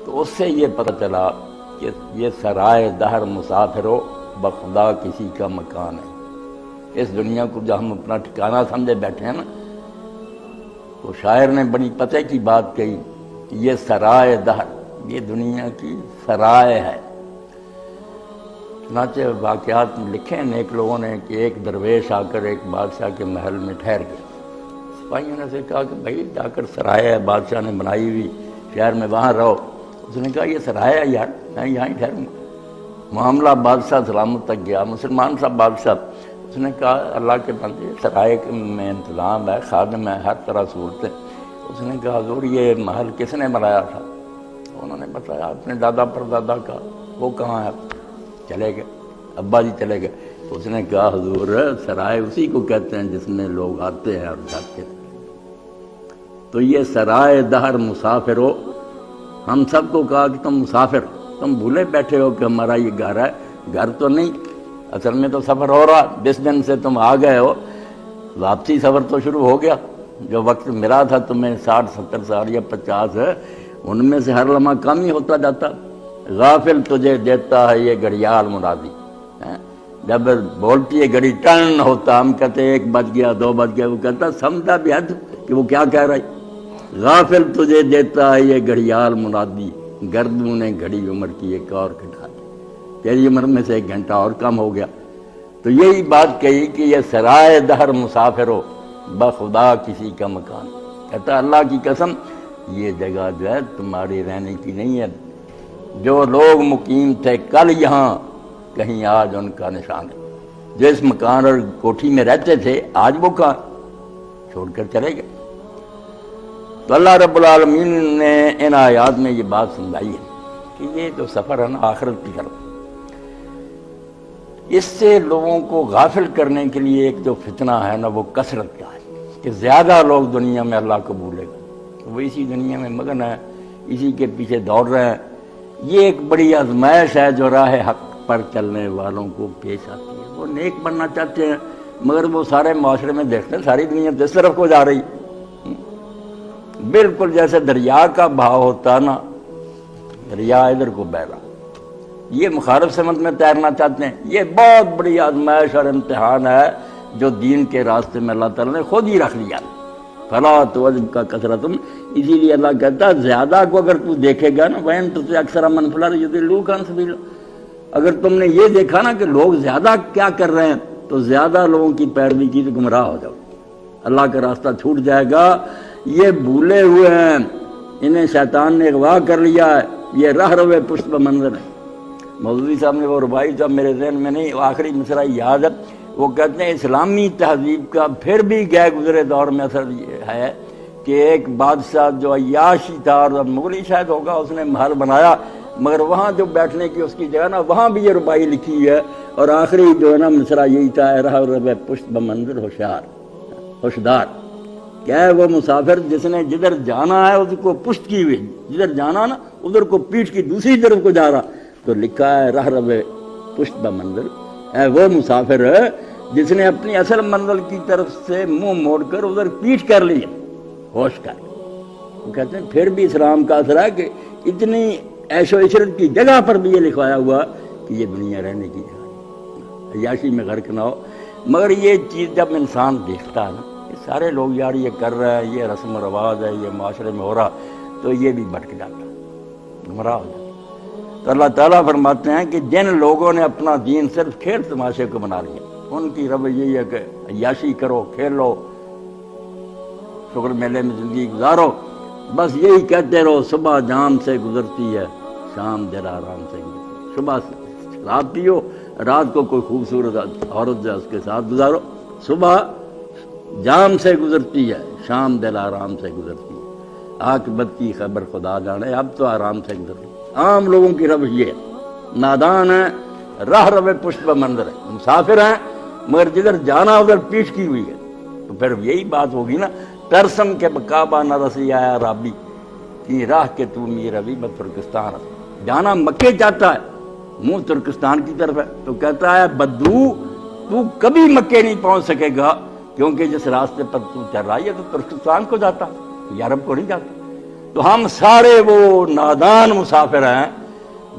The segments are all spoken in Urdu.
تو اس سے یہ پتہ چلا کہ یہ سرائے دہر مسافرو بخدا کسی کا مکان ہے۔ اس دنیا کو جو ہم اپنا ٹھکانہ سمجھے بیٹھے ہیں نا، تو شاعر نے بڑی پتہ کی بات کہی کہ یہ سرائے دہر، یہ دنیا کی سرائے ہے۔ چنانچہ واقعات میں لکھے ہیں نیک لوگوں نے کہ ایک درویش آ کر ایک بادشاہ کے محل میں ٹھہر گیا۔ سپاہیوں نے سے کہا کہ بھائی جا کر سرائے ہے بادشاہ نے بنائی ہوئی شہر میں، وہاں رہو۔ اس نے کہا یہ سرائے ہے یار، میں یہاں ہی ٹھہروں گا۔ معاملہ بادشاہ سلامت تک گیا، مسلمان صاحب بادشاہ۔ اس نے کہا اللہ کے بندے سرائے میں انتظام ہے، خادم ہے، ہر طرح صورتیں۔ اس نے کہا حضور یہ محل کس نے بنایا تھا؟ انہوں نے بتایا اپنے دادا پردادا کا۔ وہ کہاں ہے؟ چلے گئے، ابا جی چلے گئے۔ تو اس نے کہا حضور سرائے اسی کو کہتے ہیں جس میں لوگ آتے ہیں اور جاتے ہیں۔ تو یہ سرائے دہر مسافر ہو، ہم سب کو کہا کہ تم مسافر، تم بھولے بیٹھے ہو کہ ہمارا یہ گھر ہے۔ گھر تو نہیں، اصل میں تو سفر ہو رہا۔ جس دن سے تم آ گئے ہو واپسی سفر تو شروع ہو گیا۔ جو وقت ملا تھا تمہیں 60-70 سال یا 50 ہے، ان میں سے ہر لمحہ کم ہی ہوتا جاتا۔ غافل تجھے دیتا ہے یہ گھڑیال منادی، جب بولتی ہے گھڑی ٹن ہوتا، ہم کہتے 1 بج گیا 2 بج گیا، وہ کہتا سمجھا بھی حد کہ وہ کیا کہہ رہا ہے۔ غافل تجھے دیتا ہے یہ گھڑیال منادی، گردوں نے گھڑی عمر کی ایک اور گھٹا دی، تیری عمر میں سے 1 گھنٹہ اور کم ہو گیا۔ تو یہی بات کہی کہ یہ سرائے دہر مسافر ہو بخدا کسی کا مکان۔ کہتا اللہ کی قسم یہ جگہ جو ہے تمہاری رہنے کی نہیں ہے۔ جو لوگ مقیم تھے کل یہاں، کہیں آج ان کا نشان ہے۔ جس مکان اور کوٹھی میں رہتے تھے آج وہ کہاں، چھوڑ کر چلے گئے۔ تو اللہ رب العالمین نے ان آیات میں یہ بات سمجھائی ہے کہ یہ جو سفر ہے نا آخرت کی طرف، اس سے لوگوں کو غافل کرنے کے لیے ایک جو فتنہ ہے نا وہ کثرت کا ہے کہ زیادہ لوگ دنیا میں اللہ کو بھولے گا، وہ اسی دنیا میں مگن ہے، اسی کے پیچھے دوڑ رہے ہیں۔ یہ ایک بڑی آزمائش ہے جو راہ حق پر چلنے والوں کو پیش آتی ہے۔ وہ نیک بننا چاہتے ہیں مگر وہ سارے معاشرے میں دیکھتے ہیں ساری دنیا جس طرف کو جا رہی، بالکل جیسے دریا کا بہاؤ ہوتا نا، دریا ادھر کو بہ رہا، یہ مخالف سمت میں تیرنا چاہتے ہیں۔ یہ بہت بڑی آزمائش اور امتحان ہے جو دین کے راستے میں اللہ تعالیٰ نے خود ہی رکھ لیا۔ فلا تعجب کا کثرتم، اسی لیے اللہ کہتا ہے زیادہ کو اگر تو دیکھے گا نا وَإِن تُطِعْ أَكْثَرَ مَنْ فِي الْأَرْضِ يُضِلُّوكَ عَنْ سَبِيلِ اللَّهِ، اگر تم نے یہ دیکھا نا کہ لوگ زیادہ کیا کر رہے ہیں تو زیادہ لوگوں کی پیروی کی تو گمراہ ہو جاؤ، اللہ کا راستہ چھوٹ جائے گا۔ یہ بھولے ہوئے ہیں، انہیں شیطان نے اغوا کر لیا ہے، یہ راہ روے پشت بہ منظر ہے۔ مولوی صاحب نے وہ ربائی صاحب میرے ذہن میں نہیں، آخری مصرع یاد ہے، وہ کہتے ہیں اسلامی تہذیب کا پھر بھی گئے گزرے دور میں اثر یہ ہے کہ ایک بادشاہ جو عیاشی تھا اور مغلی شاید ہوگا، اس نے محل بنایا مگر وہاں جو بیٹھنے کی اس کی جگہ نا وہاں بھی یہ ربائی لکھی ہے، اور آخری جو ہے نا مصرع یہی تھا راہ روے پشت بہ منظر ہوشیار ہوشدار، کیا ہے وہ مسافر جس نے جدھر جانا ہے اس کو پشت کی ہوئی، جدھر جانا نا ادھر کو پیٹھ کی دوسری طرف کو جا رہا، تو لکھا ہے راہ روے پشت بہ منظر، اے وہ مسافر ہے جس نے اپنی اصل منزل کی طرف سے منہ موڑ کر ادھر پیٹھ کر لی، ہوش کر۔ وہ کہتے ہیں پھر بھی اسلام کا اثر ہے کہ اتنی عیش و عشرت کی جگہ پر بھی یہ لکھوایا ہوا کہ یہ دنیا رہنے کی جگہ، عیاشی میں غرق نہ ہو۔ مگر یہ چیز جب انسان دیکھتا ہے نا یہ سارے لوگ یار یہ کر رہے ہیں، یہ رسم و رواج ہے، یہ معاشرے میں ہو رہا، تو یہ بھی بھٹک جاتا ہے، گمراہ ہو جاتا ہے۔ تو اللہ تعالیٰ فرماتے ہیں کہ جن لوگوں نے اپنا دین صرف کھیل تماشے کو بنا لیا، ان کی رویہ یہی ہے کہ عیاشی کرو، کھیلو، شکر میلے میں زندگی گزارو، بس یہی کہتے رہو، صبح جام سے گزرتی ہے، شام دل آرام سے گزرتی ہے۔ صبح شراب پیو، رات کو کوئی خوبصورت عورت جو ہے اس کے ساتھ گزارو، صبح جام سے گزرتی ہے، شام دل آرام سے گزرتی ہے، عاقبت کی خبر خدا جانے، اب تو آرام سے گزر رہی۔ عام لوگوں کی روش یہ ہے، نادان ہے، راہ روے پشت بہ منظر ہے، مسافر ہیں مگر جدھر جانا ادھر پیٹھ کی ہوئی ہے۔ تو پھر یہی بات ہوگی نا، ترسم کے بکعبہ نہ رسی آیا رابی کی راہ کے تو می روی بہ ترکستان، جانا مکے چاہتا ہے، منہ ترکستان کی طرف ہے، تو کہتا ہے بدو تو کبھی مکے نہیں پہنچ سکے گا، کیونکہ جس راستے پر تو چل رہا ہے تو ترکستان کو جاتا، یورپ کو نہیں جاتا۔ تو ہم سارے وہ نادان مسافر ہیں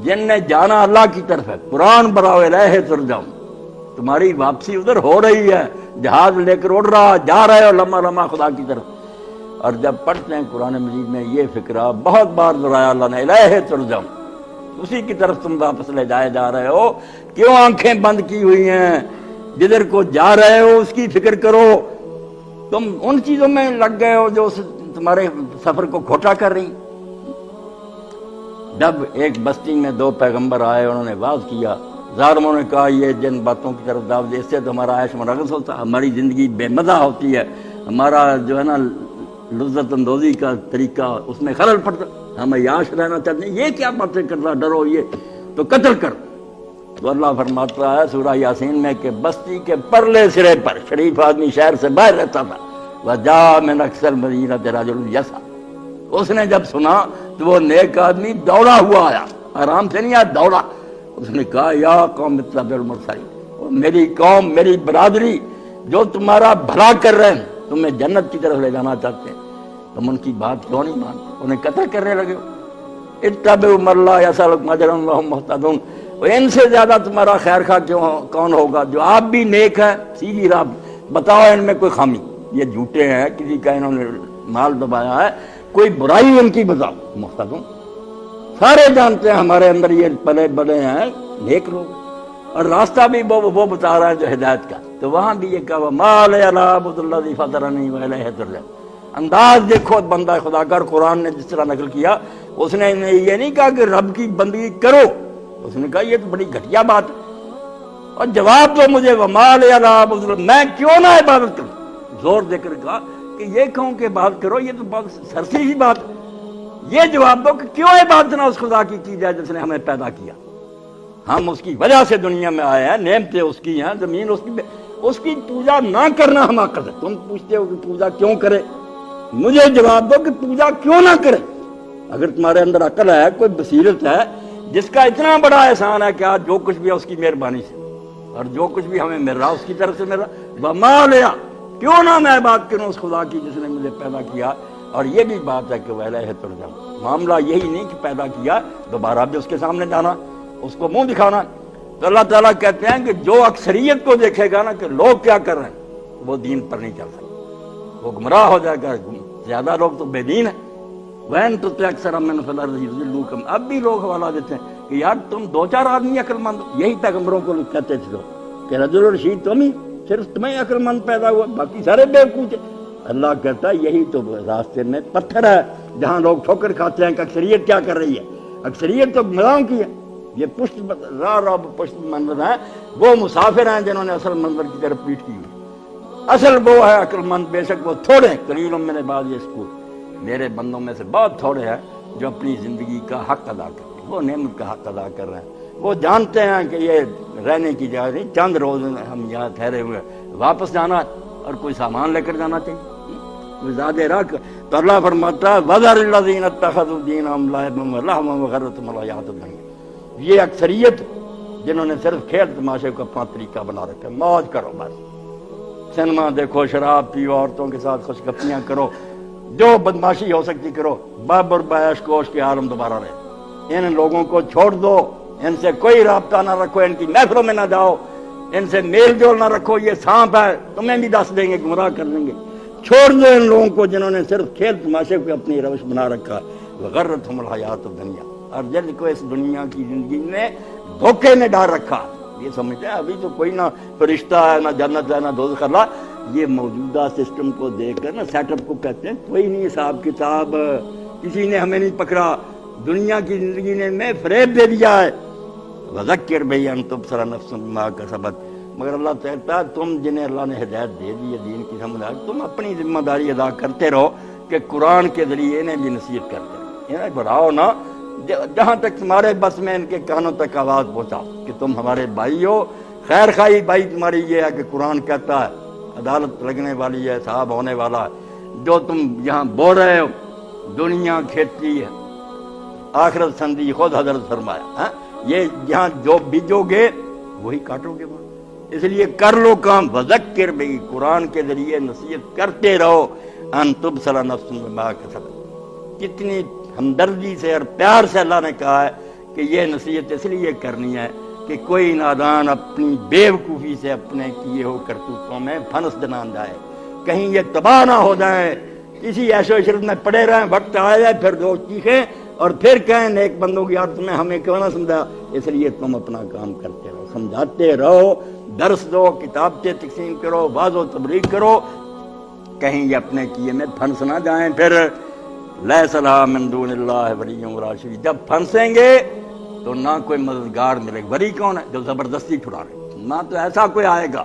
جن نے جانا اللہ کی طرف ہے. قرآن براؤ الہ ترجم، تمہاری واپسی ادھر ہو رہی ہے، جہاز لے کر اڑ رہا، جا رہے ہو لمحہ لمحہ خدا کی طرف. اور جب پڑھتے ہیں قرآن مجید میں یہ فکرہ بہت بار دہرایا اللہ نے، الہ ترجم، اسی کی طرف تم واپس لے جائے جا رہے ہو. کیوں آنکھیں بند کی ہوئی ہیں؟ جدھر کو جا رہے ہو اس کی فکر کرو. تم ان چیزوں میں لگ گئے ہو جو تمہارے سفر کو کھوٹا کر رہی. جب ایک بستی میں 2 پیغمبر آئے، انہوں نے واز کیا، ظالموں نے کہا یہ جن باتوں کی طرف دعوت دے، اس سے تو ہمارا عیش مرغز ہوتا، ہماری زندگی بے مزہ ہوتی ہے، ہمارا جو ہے نا لذت اندوزی کا طریقہ اس میں خلل پڑتا، ہم عیاش رہنا چاہتے ہیں، یہ کیا باتیں کرتا، ڈرو یہ تو قتل کر. تو اللہ فرماتا ہے سورہ یاسین میں کہ بستی کے پرلے سرے پر شریف آدمی شہر سے باہر رہتا تھا، وَجَاءَ مِنْ أَقْصَى الْمَدِينَةِ رَجُلٌ يَسْعَىٰ، اس نے جب سنا تو وہ نیک آدمی دوڑا ہوا آیا، آرام سے نہیں آیا، دوڑا. اس نے کہا یا قوم اتبعوا المرسلین، میری قوم، میری برادری جو تمہارا بھلا کر رہے ہیں، تمہیں جنت کی طرف لے جانا چاہتے ہیں، تم ان کی بات کیوں نہیں مانتے؟ انہیں قتل کرنے لگے ہو. اتبعوا من لا يسألكم أجرا وهم مهتدون، ان سے زیادہ تمہارا خیر خواہ کون ہوگا جو آپ بھی نیک ہے، سیدھی راہ. بتاؤ ان میں کوئی خامی، یہ جھوٹے ہیں، کسی کا انہوں نے مال دبایا ہے، کوئی برائی ان کی بتاؤ. مہتدون، سارے جانتے ہیں ہمارے اندر یہ پلے بڑے ہیں نیک لوگ، اور راستہ بھی وہ بتا رہا ہے جو ہدایت کا. تو وہاں بھی یہ کہا وَمَا لِيَ لَا أَعْبُدُ الَّذِي فَطَرَنِي وَإِلَيْهِ تُرْجَعُونَ. انداز دیکھو بندہ خدا کا، قرآن نے جس طرح نقل کیا، اس نے یہ نہیں کہا کہ رب کی بندگی کرو، اس نے کہا یہ تو بڑی گھٹیا بات ہے. اور جواب دو مجھے وَمَا لِيَ لَا أَعْبُدُ الَّذِي، میں کیوں نہ عبادت کروں؟ زور دے کر کہا کہ یہ کہوں کہ عبادت کرو، یہ تو بہت سرسی ہی بات ہے. یہ جواب دو کہ کیوں عبادت نہ اس خدا کی جائے جس نے ہمیں پیدا کیا. ہم اس کی وجہ سے دنیا میں آئے ہیں، نعمتیں اس کی ہیں، زمین اس کی پوجا نہ کرنا حماقت ہے. تم پوچھتے ہو کہ پوجا کیوں کرے، مجھے جواب دو کہ پوجا کیوں نہ کرے. اگر تمہارے اندر عقل ہے، کوئی بصیرت ہے، جس کا اتنا بڑا احسان ہے کہ آج جو کچھ بھی ہے اس کی مہربانی سے، اور جو کچھ بھی ہمیں مل رہا اس کی طرف سے مل رہا، وَمَا لِيَ، کیوں نہ میں بات کروں اس خدا کی جس نے مجھے پیدا کیا. اور یہ بھی بات ہے کہ وَإِلَيْهِ تُرْجَعُونَ، معاملہ یہی نہیں کہ پیدا کیا دوبارہ بھی اس کے سامنے جانا، اس کو منہ دکھانا. تو اللہ تعالیٰ کہتے ہیں کہ جو اکثریت کو دیکھے گا نا کہ لوگ کیا کر رہے ہیں، وہ دین پر نہیں چل سکتے، وہ گمراہ ہو جائے گا. زیادہ لوگ تو بے دین ہیں. وَإِن تُطِعْ أَكْثَرَ مَن فِي الْأَرْضِ يُضِلُّوكَ، اب بھی لوگ حوالہ دیتے ہیں کہ یار تم 2-4 آدمی عقل مند ہو. یہی پیغمبروں کو کہتے تھے لوگ کہ رجل رشید تم ہی، صرف تمہیں عقل مند پیدا ہوا، باقی سارے بیوقوف. اللہ کہتا ہے یہی تو راستے میں پتھر ہے جہاں لوگ ٹھوکر کھاتے ہیں کہ اکثریت کیا کر رہی ہے. اکثریت تو گمراہوں کی ہے. یہ راہ پشت منظر ہیں، وہ مسافر ہیں جنہوں نے اصل منظر کی طرف پیٹ کی ہوئی. اصل وہ ہے عقل مند، بے شک وہ تھوڑے، قلیل من عبادی الشکور، میرے بندوں میں سے بہت تھوڑے ہیں جو اپنی زندگی کا حق ادا کرتے ہیں، وہ نعمت کا حق ادا کر رہے ہیں. وہ جانتے ہیں کہ یہ رہنے کی جگہ نہیں، چند روز ہم یہاں ٹھہرے ہوئے، واپس جانا اور کوئی سامان لے کر جانا چاہیے، زیادہ رکھ. تو اللہ فرماتا ہے وَذَرِ الَّذِينَ اتَّخَذُوا دِينَهُمْ لَعِبًا وَلَهْوًا وَغَرَّتْهُمُ الْحَيَاةُ الدُّنْيَا. یہ اکثریت جنہوں نے صرف کھیل تماشے کو اپنا طریقہ بنا رکھا ہے، موج کرو بس، سنیما دیکھو، شراب پیو، عورتوں کے ساتھ خوش گپیاں کرو، جو بدماشی ہو سکتی کرو، باب اور بیش کوش کے عالم دوبارہ رہے. ان لوگوں کو چھوڑ دو، ان سے کوئی رابطہ نہ رکھو، ان کی محفلوں میں نہ جاؤ، ان سے میل جول نہ رکھو، یہ سانپ ہے، تمہیں بھی دس دیں گے، گمراہ کر دیں گے. چھوڑ دو ان لوگوں کو جنہوں نے صرف کھیل تماشے کو اپنی روش بنا رکھا. وغرتہم الحیات الدنیا، اور جن کو اس دنیا کی زندگی میں دھوکے میں ڈال رکھا، یہ سمجھتے ہیں ابھی تو کوئی نہ فرشتہ ہے، نہ جنت ہے، نہ دوزخ. اللہ یہ موجودہ سسٹم کو دیکھ کر نا سیٹ اپ کو کہتے ہیں کوئی نہیں حساب کتاب، کسی نے ہمیں نہیں پکڑا، دنیا کی زندگی نے میں فریب دے دیا ہے. وذکر بہ ان تبصر نفس بما کسبت، مگر اللہ کہتا ہے تم جنہیں اللہ نے ہدایت دے دی ہے، دین کی سمجھ آئی، تم اپنی ذمہ داری ادا کرتے رہو کہ قرآن کے ذریعے انہیں بھی نصیحت کرتے رہو. انہیں بڑھاؤ نا، جہاں تک تمہارے بس میں ان کے کانوں تک آواز پہنچاؤ کہ تم ہمارے بھائی ہو. خیر خواہی بھائی تمہاری یہ ہے کہ قرآن کہتا ہے عدالت لگنے والی ہے، حساب ہونے والا ہے. جو تم یہاں بول رہے ہو دنیا کھیتی ہے، آخرت سندی، خود حضرت فرمایا یہ یہاں جو بیجو گے وہی کاٹو گے. اس لیے کر لو کام. وذکر بھی، قرآن کے ذریعے نصیحت کرتے رہو. ان تبصر نفس بما کسبت، کتنی ہمدردی سے اور پیار سے اللہ نے کہا ہے کہ یہ نصیحت اس لیے کرنی ہے کہ کوئی نادان اپنی بیوقوفی سے اپنے کیے ہو کرتوتوں میں پھنس نہ جائے، کہیں یہ تباہ نہ ہو جائیں، کسی عیش و عشرت میں پڑے رہیں، وقت آئے جائے پھر دو چیخیں اور پھر کہیں نیک بندوں کی، یار تمہیں ہمیں کیوں نہ سمجھا، اس لیے تم اپنا کام کرتے رہو، سمجھاتے رہو، درس دو، کتابیں تقسیم کرو، واعظ و تبلیغ کرو، کہیں یہ اپنے کیے میں پھنس نہ جائیں۔ پھر لیس لہا من دون اللہ ولی ولا شفیع، جب پھنسیں گے تو نہ کوئی مددگار ملے گا۔ ولی کون ہے؟ جو زبردستی چھڑا رہے، نہ تو ایسا کوئی آئے گا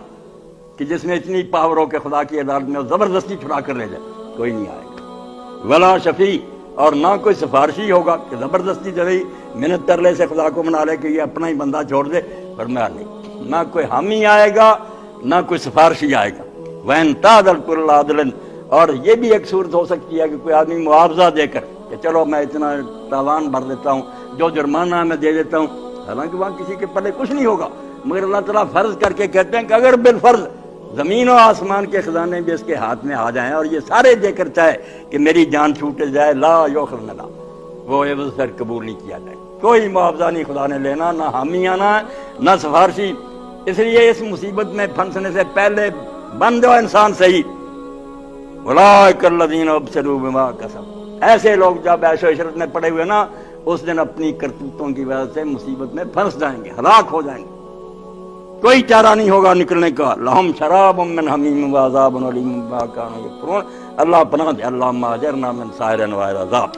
کہ جس میں اتنی پاور ہو کہ خدا کی عدالت میں زبردستی چھڑا کر لے جائے، کوئی نہیں آئے گا۔ ولا شفیع، اور نہ کوئی سفارشی ہوگا کہ زبردستی جبھی منت ترلے سے خدا کو منا لے کہ یہ اپنا ہی بندہ چھوڑ دے، فرمایا نہیں، نہ کوئی حامی آئے گا نہ کوئی سفارشی آئے گا۔ وَإِن تَعْدِلْ كُلُّ عَدْلٍ، اور یہ بھی ایک صورت ہو سکتی ہے کہ کوئی آدمی معاوضہ دے کر کہ چلو میں اتنا تاوان بھر دیتا ہوں، جو جرمانہ میں دے دیتا ہوں، حالانکہ وہاں کسی کے پلے کچھ نہیں ہوگا، مگر اللہ تعالیٰ فرض کر کے کہتے ہیں کہ اگر بالفرض زمین و آسمان کے خزانے بھی اس کے ہاتھ میں آ جائیں اور یہ سارے دے کر چاہے کہ میری جان چھوٹ جائے، لا یؤخذ منہا، وہ عوض پھر قبول نہیں کیا جائے، کوئی معاوضہ نہیں خدا نے لینا، نہ حامی آنا نہ سفارشی۔ اس لیے اس مصیبت میں پھنسنے سے پہلے بند ہو انسان صحیح۔ اولئک الذین ابسلوا بما کسبوا، ایسے لوگ جب عیش و عشرت میں پڑے ہوئے نا، اس دن اپنی کرتوتوں کی وجہ سے مصیبت میں پھنس جائیں گے، ہلاک ہو جائیں گے، کوئی چارہ نہیں ہوگا نکلنے کا۔ لہم شراب من حمیم وعذاب علیم بما کانوا یکفرون، اللہ پناہ دے، اللہم اجرنا من سائر انواع العذاب۔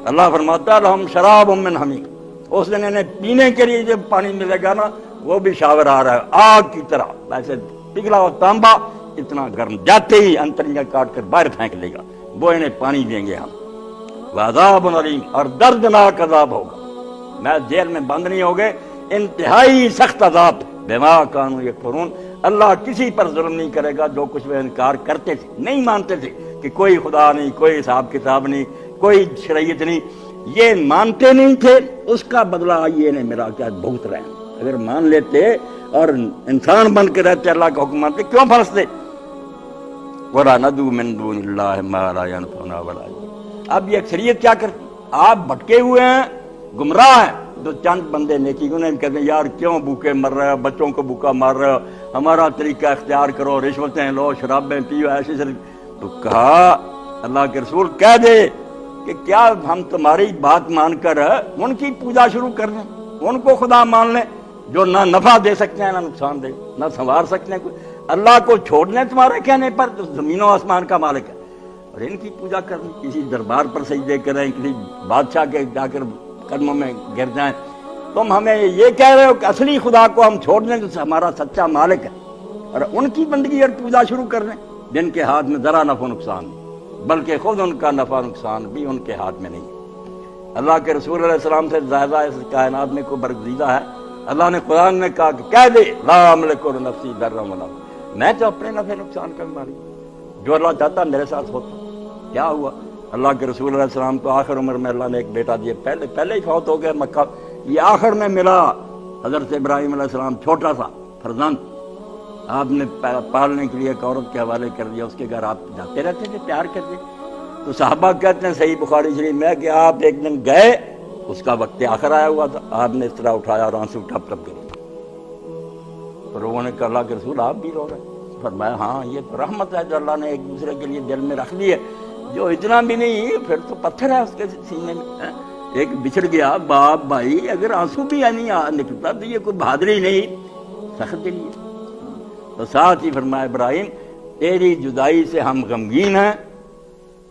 اللہ فرماتا ہے لہم شراب من حمیم، اس دن انہیں پینے کے لیے جب پانی ملے گا نا، وہ بھی شاور آ رہا ہے آگ کی طرح، ویسے پگھلا ہوا تانبا اتنا گرم، جاتے ہی انتریاں کاٹ کر باہر پھینک لے گا، وہ انہیں پانی دیں گے ہم۔ وعذاب علیم، اور دردناک عذاب ہوگا، میں جیل میں بند نہیں ہوگے، انتہائی سخت عذاب بما کانوا یکفرون۔ اللہ کسی پر ظلم نہیں کرے گا جو کچھ وہ انکار کرتے تھے، نہیں مانتے تھے کہ کوئی خدا نہیں، کوئی حساب کتاب نہیں، کوئی شریعت نہیں، یہ مانتے نہیں تھے، اس کا بدلہ یہ انہیں میرا کیا بھگت رہے ہیں۔ اگر مان لیتے اور انسان بن کے رہتے، اللہ کا حکم مانتے، کیوں پھنستے؟ وَلَا نَدْعُو مِن دُونِ اللَّهِ مَا لَا يَنفَعُنَا وَلَا يَضُرُّنَا۔ اب یہ اکثریت کیا کرتی؟ آپ بھٹکے ہوئے ہیں، گمراہ ہیں، جو چند بندے نیکی انہیں کہتے ہیں یار کیوں بھوکے مر رہے ہو، بچوں کو بھوکا مار رہے ہو، ہمارا طریقہ اختیار کرو، رشوتیں لو، شرابیں پیو، ایسے سے۔ تو کہا اللہ کے رسول کہہ دے کہ کیا ہم تمہاری بات مان کر ان کی پوجا شروع کر دیں، ان کو خدا مان لیں جو نہ نفع دے سکتے ہیں نہ نقصان دے، نہ سنوار سکتے ہیں، اللہ کو چھوڑ دیں تمہارے کہنے پر جو زمین و آسمان کا مالک ہے، اور ان کی پوجا کریں، کسی دربار پر سجدے کریں، کسی بادشاہ کے جا کر قدموں میں گر جائیں۔ تم ہمیں یہ کہہ رہے ہو کہ اصلی خدا کو ہم چھوڑ دیں جو ہمارا سچا مالک ہے، اور ان کی بندگی اور پوجا شروع کر دیں جن کے ہاتھ میں ذرا نفع و نقصان نہیں، بلکہ خود ان کا نفع و نقصان بھی ان کے ہاتھ میں نہیں ہے۔ اللہ کے رسول علیہ السلام سے زیادہ اس کائنات میں کوئی برگزیدہ ہے؟ اللہ نے قرآن میں کہا کہ کہہ دے لا املک لنفسی ضرا ولا نفع، میں تو اپنے نفع نقصان کا بھی مالک ہوں، جو اللہ چاہتا میرے ساتھ ہوتا۔ کیا ہوا؟ اللہ کے رسول علیہ السلام کو آخر عمر میں اللہ نے ایک بیٹا دیا، پہلے ہی فوت ہو گیا مکہ، یہ آخر میں ملا حضرت ابراہیم علیہ السلام، چھوٹا سا فرزند، آپ نے پالنے کے لیے ایک عورت کے حوالے کر دیا، اس کے گھر آپ جاتے رہتے تھے، پیار کرتے۔ تو صحابہ کہتے ہیں صحیح بخاری شریف میں کہ آپ ایک دن گئے، اس کا وقت آخر آیا ہوا تھا، آپ نے اس طرح اٹھایا اور آنسو ٹپ ٹپ گئے، تو لوگوں نے کہا اللہ کے رسول آپ بھی رو رہے ہیں؟ فرمایا ہاں یہ تو رحمت ہے جو اللہ نے ایک دوسرے کے لیے دل میں رکھ لی ہے، جو اتنا بھی نہیں پھر تو پتھر ہے اس کے سینے میں، ایک بچھڑ گیا باپ بھائی، اگر آنسو بھی نہیں نکلتا تو یہ کوئی بہادری نہیں، سخت دلی ہے۔ تو ساتھ ہی فرمایا ابراہیم تیری جدائی سے ہم غمگین ہیں،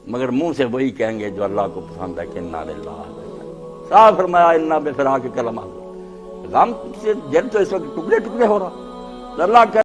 مگر منہ سے وہی کہیں گے جو اللہ کو پسند ہے کہ انا للہ، صاحب فرمایا انا بفراق کلمہ، غم سے دل تو اس وقت ٹکڑے ٹکڑے ہو رہا، اللہ